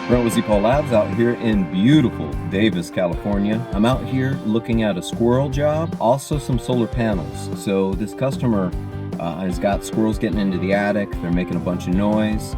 Brent with Zepol Labs out here in beautiful Davis, California. I'm out here looking at a squirrel job, also some solar panels. So this customer has got squirrels getting into the attic. They're making a bunch of noise.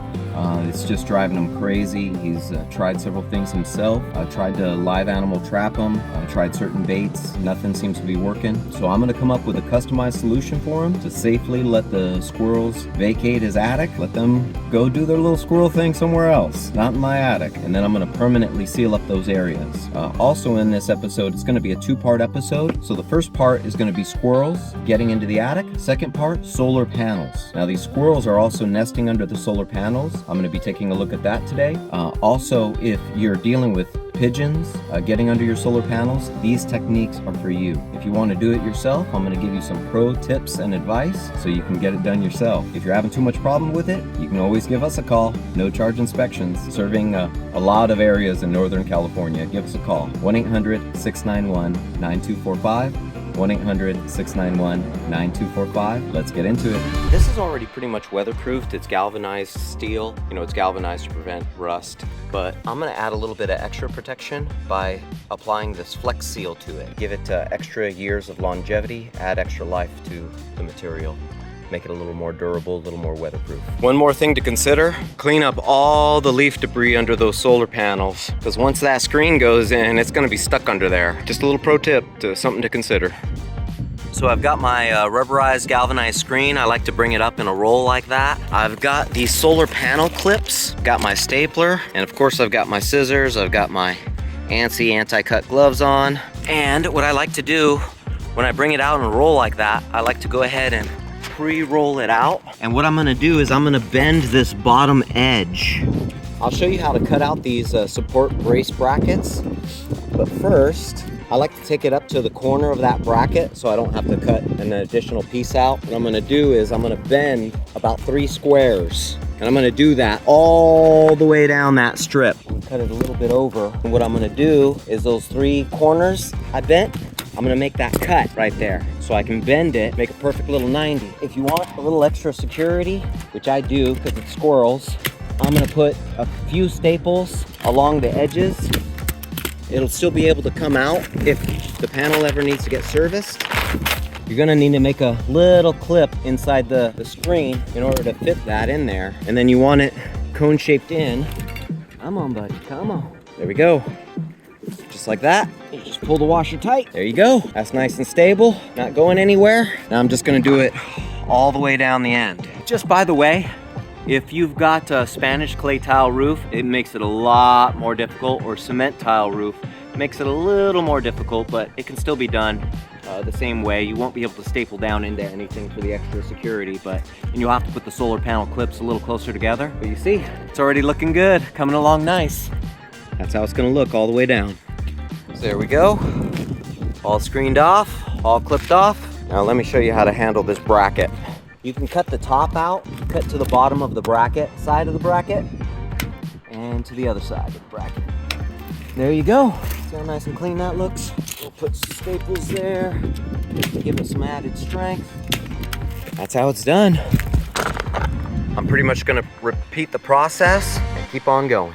It's just driving him crazy. He's tried several things himself. Tried to live animal trap them. Tried certain baits. Nothing seems to be working. So I'm going to come up with a customized solution for him to safely let the squirrels vacate his attic. Let them go do their little squirrel thing somewhere else, not in my attic. And then I'm going to permanently seal up those areas. Also in this episode, it's going to be a two-part episode. So the first part is going to be squirrels getting into the attic. Second part, solar panels. Now these squirrels are also nesting under the solar panels. I'm going to be taking a look at that today. Also, if you're dealing with pigeons getting under your solar panels, these techniques are for you. If you want to do it yourself, I'm going to give you some pro tips and advice so you can get it done yourself. If you're having too much problem with it, you can always give us a call. No charge inspections, serving a lot of areas in Northern California. Give us a call, 1-800-691-9245. 1-800-691-9245. Let's get into it. This is already pretty much weatherproofed. It's galvanized steel. You know, it's galvanized to prevent rust. But I'm gonna add a little bit of extra protection by applying this Flex Seal to it. Give it extra years of longevity, add extra life to the material. Make it a little more durable, a little more weatherproof. One more thing to consider, clean up all the leaf debris under those solar panels, because once that screen goes in, it's gonna be stuck under there. Just a little pro tip, something to consider. So I've got my rubberized galvanized screen. I like to bring it up in a roll like that. I've got these solar panel clips, got my stapler, and of course I've got my scissors, I've got my ANSI anti-cut gloves on. And what I like to do when I bring it out in a roll like that, I like to go ahead and pre-roll it out. And what I'm gonna do is I'm gonna bend this bottom edge. I'll show you how to cut out these support brace brackets. But first, I like to take it up to the corner of that bracket so I don't have to cut an additional piece out. What I'm gonna do is I'm gonna bend about 3 squares. And I'm gonna do that all the way down that strip. I'm gonna cut it a little bit over. And what I'm gonna do is those 3 corners I bent, I'm gonna make that cut right there so I can bend it, make a perfect little 90. If you want a little extra security, which I do because it's squirrels, I'm gonna put a few staples along the edges. It'll still be able to come out if the panel ever needs to get serviced. You're gonna need to make a little clip inside the screen in order to fit that in there. And then you want it cone shaped in. Come on, buddy, come on. There we go. Just like that. You just pull the washer tight. There you go. That's nice and stable, not going anywhere. Now I'm just gonna do it all the way down the end. Just by the way, if you've got a Spanish clay tile roof, it makes it a lot more difficult, or cement tile roof makes it a little more difficult, but it can still be done the same way. You won't be able to staple down into anything for the extra security, and you'll have to put the solar panel clips a little closer together. But you see, it's already looking good, coming along nice. That's how it's gonna look all the way down. So there we go, all screened off, all clipped off. Now let me show you how to handle this bracket. You can cut the top out, cut to the bottom of the bracket, side of the bracket, and to the other side of the bracket. There you go. See how nice and clean that looks? We'll put staples there, just to give it some added strength. That's how it's done. I'm pretty much gonna repeat the process and keep on going.